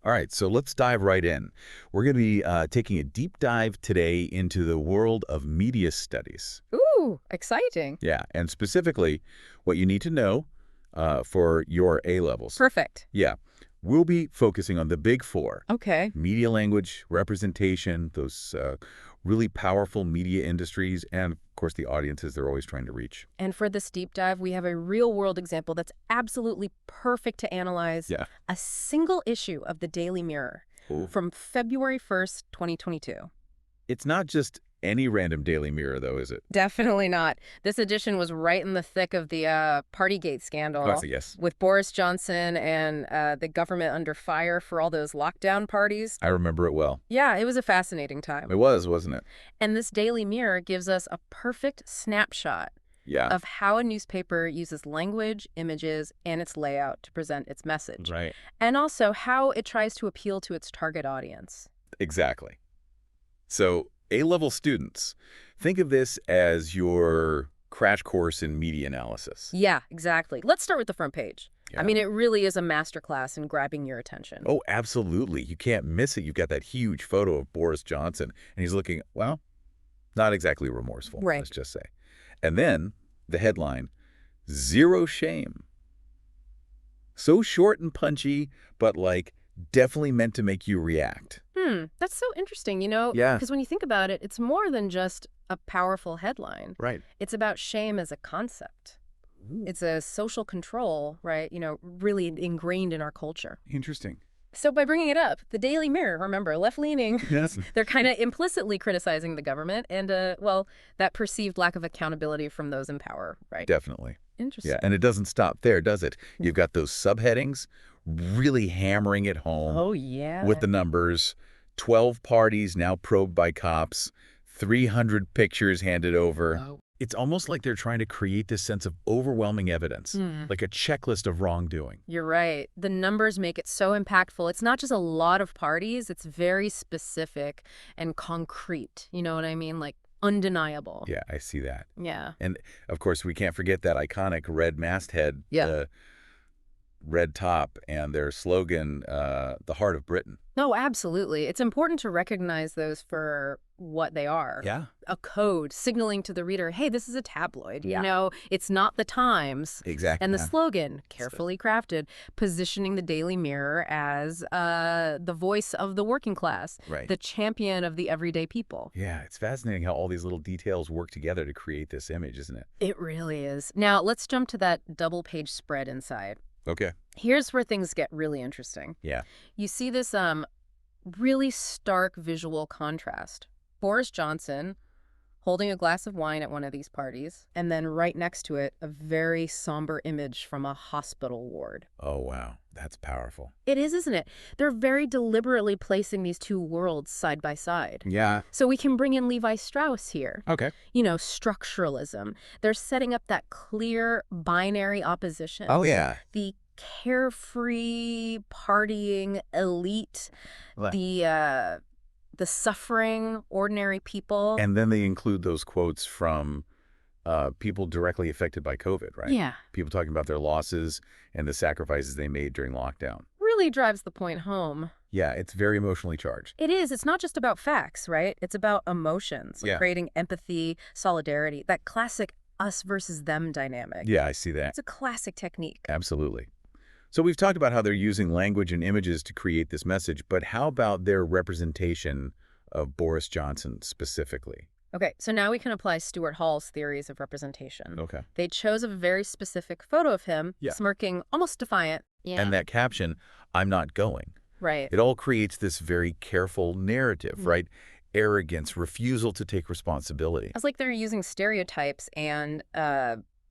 All right, so let's dive right in. We're going to be taking a deep dive today into the world of media studies. Ooh, exciting. Yeah, and specifically what you need to know for your A-levels. Perfect. Yeah, we'll be focusing on the big four: Okay. media language, representation, those really powerful media industries, and of course the audiences they're always trying to reach. And for this deep dive, we have a real-world example that's absolutely perfect to analyze Yeah. a single issue of the Daily Mirror Oh. from February 1st, 2022. It's not just any random Daily Mirror, though, is it? Definitely not. This edition was right in the thick of the Partygate Oh, I scandal see, yes. with Boris Johnson and the government under fire for all those lockdown parties. I remember it well. Yeah, it was a fascinating time. It was, wasn't it? And this Daily Mirror gives us a perfect snapshot Yeah. of how a newspaper uses language, images, and its layout to present its message, Right. and also how it tries to appeal to its target audience. Exactly. So, A-level students, think of this as your crash course in media analysis. Yeah, exactly. Let's start with the front page. I Yeah. mean, it really is a masterclass in grabbing your attention. Oh, absolutely. You can't miss it. You've got that huge photo of Boris Johnson, and he's looking, well, not exactly remorseful, Right. let's just say. And then the headline, Zero Shame. So short and punchy, but like definitely meant to make you react. That's so interesting, you know, Yeah. because when you think about it, it's more than just a powerful headline. Right. It's about shame as a concept. Ooh. It's a social control, right? You know, really ingrained in our culture. Interesting. So by bringing it up, the Daily Mirror, remember, left-leaning, Yes. they're kind of implicitly criticizing the government and, well, that perceived lack of accountability from those in power, right? Definitely. Interesting. Yeah, and it doesn't stop there, does it? You've got those subheadings really hammering it home Oh, yeah. with the numbers. 12 parties now probed by cops, 300 pictures handed over. Oh. It's almost like they're trying to create this sense of overwhelming evidence, like a checklist of wrongdoing. You're right. The numbers make it so impactful. It's not just a lot of parties, it's very specific and concrete. You know what I mean? Like undeniable. Yeah, I see that. Yeah. And of course, we can't forget that iconic red masthead, Yeah. red top, and their slogan, the heart of Britain. No, absolutely. It's important to recognize those for what they are. Yeah. A code signaling to the reader, hey, this is a tabloid. Yeah. You know, it's not the Times. Exactly. And the slogan, carefully crafted, positioning the Daily Mirror as the voice of the working class, Right. the champion of the everyday people. Yeah, it's fascinating how all these little details work together to create this image, isn't it? It really is. Now, let's jump to that double-page spread inside. Okay. Here's where things get really interesting. Yeah. You see this really stark visual contrast. Boris Johnson holding a glass of wine at one of these parties, and then right next to it, a very somber image from a hospital ward. Oh, wow. That's powerful. It is, isn't it? They're very deliberately placing these two worlds side by side. Yeah. So we can bring in Levi Strauss here. Okay. You know, structuralism. They're setting up that clear binary opposition. Oh, yeah. The carefree, partying elite, Well, the suffering, ordinary people. and then they include those quotes from people directly affected by COVID, right? Yeah, People talking about their losses and the sacrifices they made during lockdown. really drives the point home. Yeah, it's very emotionally charged. It is. It's not just about facts, right? It's about emotions, like Yeah. creating empathy, solidarity, that classic us versus them dynamic. Yeah, I see that. It's a classic technique. Absolutely. So we've talked about how they're using language and images to create this message, but how about their representation of Boris Johnson specifically? Okay, so now we can apply Stuart Hall's theories of representation. Okay. They chose a very specific photo of him, Yeah. smirking, almost defiant. Yeah. And that caption, I'm not going. Right. It all creates this very careful narrative, right? Arrogance, refusal to take responsibility. It's like they're using stereotypes and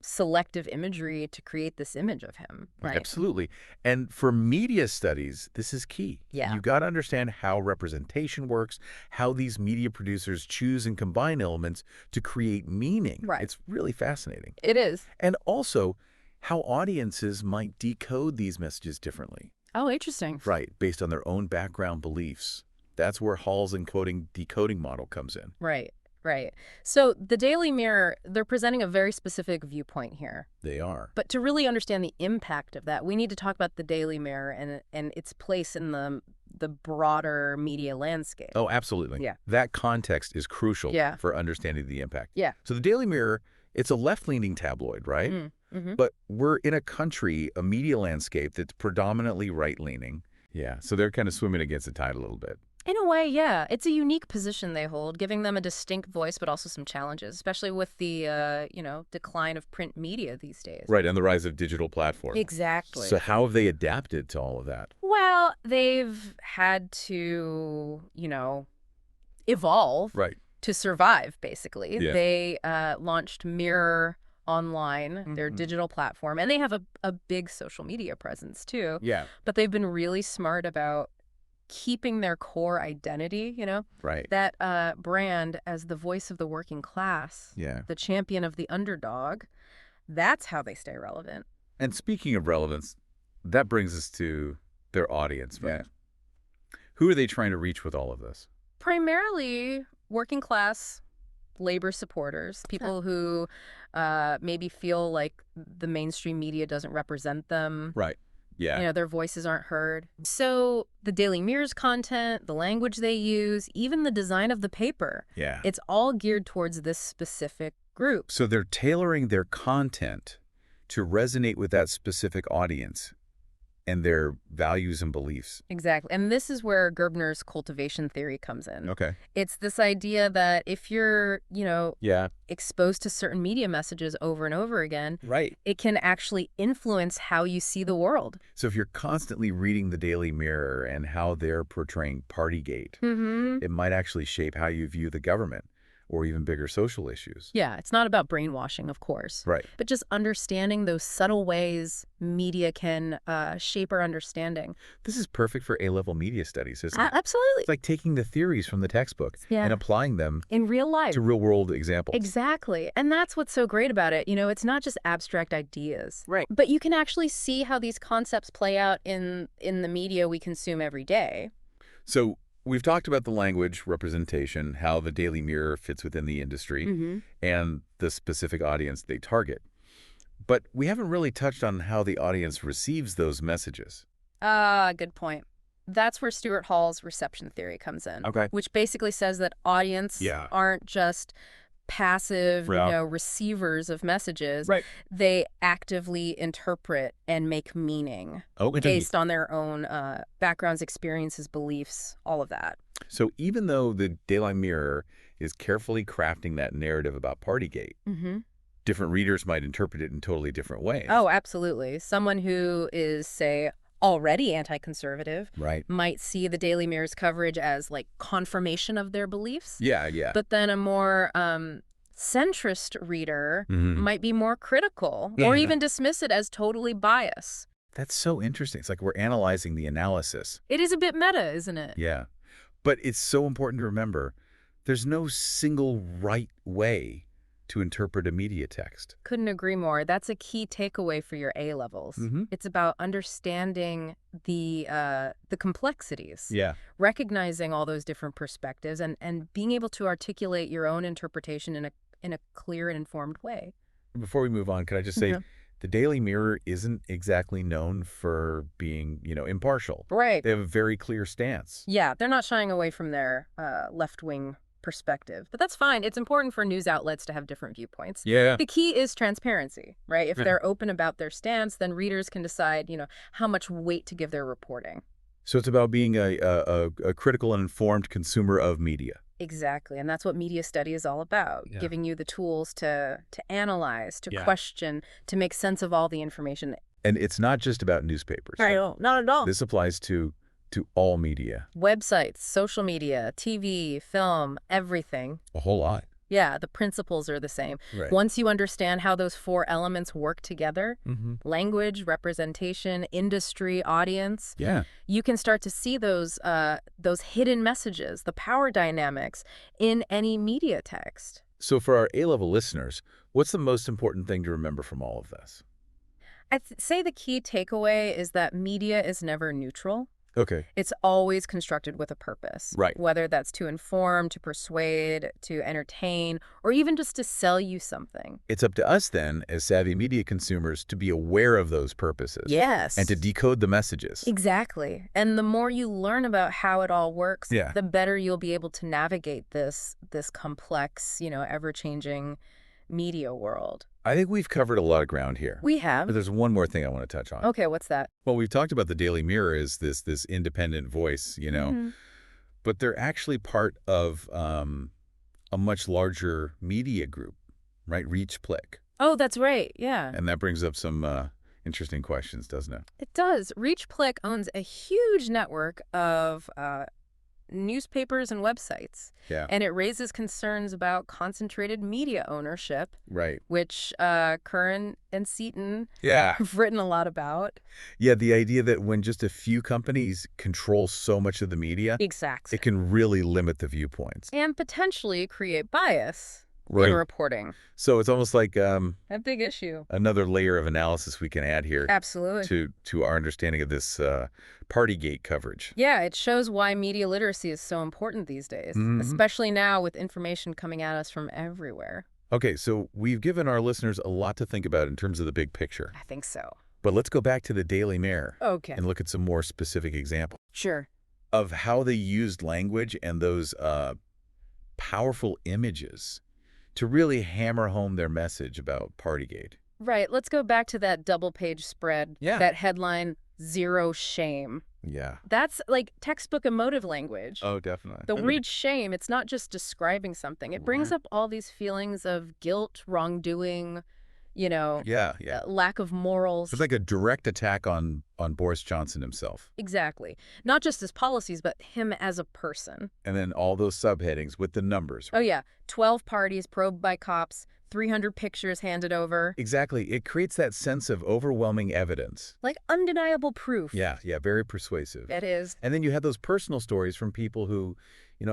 selective imagery to create this image of him, right? Absolutely. And for media studies, this is key. Yeah. You got to understand how representation works, how these media producers choose and combine elements to create meaning. Right. It's really fascinating. It is. And also how audiences might decode these messages differently. Oh, interesting. Right, based on their own background beliefs. That's where Hall's encoding decoding model comes in. Right, right. So the Daily Mirror, they're presenting a very specific viewpoint here. They are. But to really understand the impact of that, we need to talk about the Daily Mirror and its place in the broader media landscape. Oh, absolutely. Yeah. That context is crucial Yeah. for understanding the impact. Yeah. So the Daily Mirror, it's a left-leaning tabloid, right? Mm-hmm. But we're in a country, a media landscape that's predominantly right-leaning. Yeah, so they're kind of swimming against the tide a little bit. In a way, yeah. It's a unique position they hold, giving them a distinct voice, but also some challenges, especially with the, decline of print media these days. Right, and the rise of digital platforms. Exactly. So how have they adapted to all of that? Well, they've had to, evolve Right. to survive, basically. Yeah. They launched Mirror Online, their digital platform, and they have a big social media presence, too. Yeah. But they've been really smart about keeping their core identity, Right. that brand as the voice of the working class, Yeah. the champion of the underdog. That's how they stay relevant. And speaking of relevance, that brings us to their audience, right? Who are they trying to reach with all of this? Primarily working class labor supporters, people who maybe feel like the mainstream media doesn't represent them. Right. Yeah. Their voices aren't heard. So the Daily Mirror's content, the language they use, even the design of the paper, Yeah. it's all geared towards this specific group. So they're tailoring their content to resonate with that specific audience and their values and beliefs. Exactly. And this is where Gerbner's cultivation theory comes in. Okay. It's this idea that if you're, Yeah. exposed to certain media messages over and over again, Right. it can actually influence how you see the world. So if you're constantly reading the Daily Mirror and how they're portraying Partygate, it might actually shape how you view the government or even bigger social issues. Yeah, it's not about brainwashing, of course. Right. But just understanding those subtle ways media can shape our understanding. This is perfect for A-level media studies, isn't it? Absolutely. It's like taking the theories from the textbook Yeah. and applying them In real life. to real-world examples. Exactly. And that's what's so great about it. It's not just abstract ideas. Right. But you can actually see how these concepts play out in the media we consume every day. So we've talked about the language representation, how the Daily Mirror fits within the industry, and the specific audience they target. But we haven't really touched on how the audience receives those messages. Good point. That's where Stuart Hall's reception theory comes in. Okay. Which basically says that audience aren't just passive, receivers of messages. Right. They actively interpret and make meaning based on their own backgrounds, experiences, beliefs, all of that. So even though the Daily Mirror is carefully crafting that narrative about Partygate, different readers might interpret it in totally different ways. Oh, absolutely. Someone who is, say, already anti-conservative might see the Daily Mirror's coverage as like confirmation of their beliefs. Yeah, yeah. But then a more centrist reader might be more critical or even dismiss it as totally biased. That's so interesting. It's like we're analyzing the analysis. It is a bit meta, isn't it? Yeah. But it's so important to remember there's no single right way to interpret a media text. Couldn't agree more. That's a key takeaway for your A levels. It's about understanding the complexities. Yeah. Recognizing all those different perspectives and being able to articulate your own interpretation in a clear and informed way. Before we move on, could I just say the Daily Mirror isn't exactly known for being, impartial. Right. They have a very clear stance. Yeah, they're not shying away from their left-wing perspective. But that's fine. It's important for news outlets to have different viewpoints. Yeah. The key is transparency, right? If they're open about their stance, then readers can decide, how much weight to give their reporting. So it's about being a critical and informed consumer of media. Exactly. And that's what media study is all about, giving you the tools to analyze, to question, to make sense of all the information. And it's not just about newspapers. Right. Not at all. This applies to all media. Websites, social media, TV, film, everything. A whole lot. Yeah, the principles are the same. Right. Once you understand how those four elements work together, language, representation, industry, audience, you can start to see those hidden messages, the power dynamics in any media text. So for our A-level listeners, what's the most important thing to remember from all of this? I'd say the key takeaway is that media is never neutral. Okay. It's always constructed with a purpose. Right. Whether that's to inform, to persuade, to entertain, or even just to sell you something. It's up to us then, as savvy media consumers, to be aware of those purposes. Yes. And to decode the messages. Exactly. And the more you learn about how it all works, Yeah. the better you'll be able to navigate this complex, ever-changing media world. I think we've covered a lot of ground here. We But have. there's one more thing I want to touch on. Okay, what's that? Well, we've talked about the Daily Mirror as this independent voice, Mhm. but they're actually part of a much larger media group, right? ReachPlick. Oh, that's right. Yeah. And that brings up some interesting questions, doesn't it? It does. ReachPlick owns a huge network of newspapers and websites. Yeah. And it raises concerns about concentrated media ownership, Right. which Curran and Seaton Yeah. have written a lot about. Yeah, the idea that when just a few companies control so much of the media, Exactly. it can really limit the viewpoints. And potentially create bias in Right. reporting. So it's almost like A big issue. another layer of analysis we can add here Absolutely. to our understanding of this Partygate coverage. Yeah, it shows why media literacy is so important these days, Mhm. especially now with information coming at us from everywhere. Okay, so we've given our listeners a lot to think about in terms of the big picture. I think so. But let's go back to the Daily Mirror Okay. and look at some more specific examples Sure. of how they used language and those powerful images to really hammer home their message about Partygate. Right. Let's go back to that double-page spread. Yeah. That headline, Zero Shame. Yeah. That's like textbook emotive language. Oh, definitely. The word shame, it's not just describing something. It brings Right. up all these feelings of guilt, wrongdoing, Yeah, yeah. lack of morals. It's like a direct attack on Boris Johnson himself. Exactly. Not just his policies, but him as a person. And then all those subheadings with the numbers. Oh, yeah. 12 parties probed by cops, 300 pictures handed over. Exactly. It creates that sense of overwhelming evidence. Like undeniable proof. Yeah, very persuasive. It is. And then you have those personal stories from people who,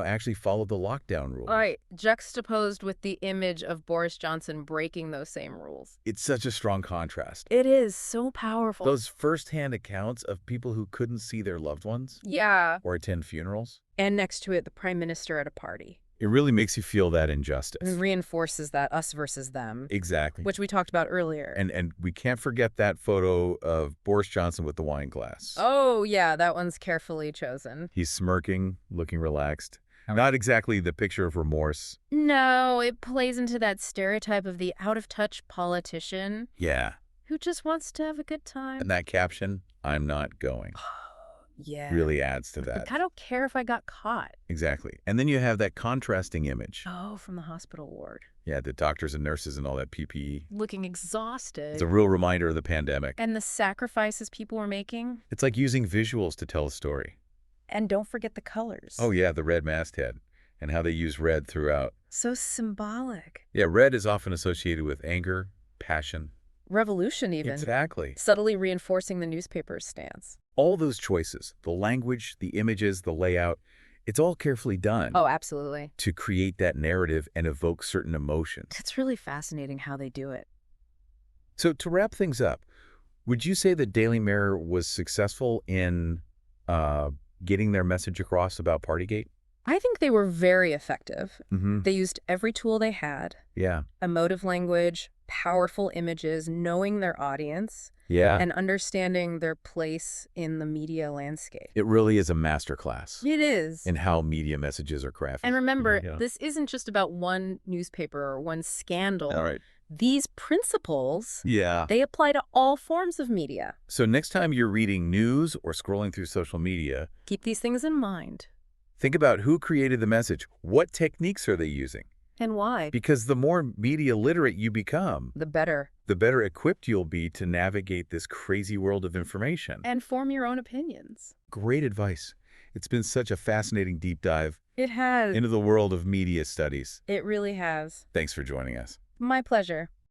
actually followed the lockdown rules. All right. Juxtaposed with the image of Boris Johnson breaking those same rules. It's such a strong contrast. It is so powerful. Those firsthand accounts of people who couldn't see their loved ones Yeah. or attend funerals, And next to it, the prime minister at a party. it really makes you feel that injustice. And reinforces that us versus them, Exactly. which we talked about earlier. And we can't forget that photo of Boris Johnson with the wine glass. Oh, yeah, that one's carefully chosen. He's smirking, looking relaxed. Not exactly the picture of remorse. No, it plays into that stereotype of the out-of-touch politician Yeah. who just wants to have a good time. And that caption, "I'm not going," Yeah. really adds to that. Like, I don't care if I got caught. Exactly. And then you have that contrasting image. Oh, from the hospital ward. Yeah, the doctors and nurses and all that PPE. Looking exhausted. It's a real reminder of the pandemic. And the sacrifices people were making. It's like using visuals to tell a story. And don't forget the colors. Oh, yeah, the red masthead and how they use red throughout. So symbolic. Yeah, red is often associated with anger, passion. Revolution, even. Exactly. Subtly reinforcing the newspaper's stance. All those choices, the language, the images, the layout, it's all carefully done Oh, absolutely. to create that narrative and evoke certain emotions. It's really fascinating how they do it. So to wrap things up, would you say the Daily Mirror was successful in getting their message across about Partygate? I think they were very effective. Mm-hmm. They used every tool they had. Yeah. Emotive language, powerful images, knowing their audience, Yeah. and understanding their place in the media landscape. It really is a masterclass It is. in how media messages are crafted. And remember, Yeah. this isn't just about one newspaper or one scandal. All right. These principles, Yeah. they apply to all forms of media. So next time you're reading news or scrolling through social media, Keep these things in mind. think about who created the message. What techniques are they using? And why? Because the more media literate you become, The better. the better equipped you'll be to navigate this crazy world of information. And form your own opinions. Great advice. It's been such a fascinating deep dive It has. into the world of media studies. It really has. Thanks for joining us. My pleasure.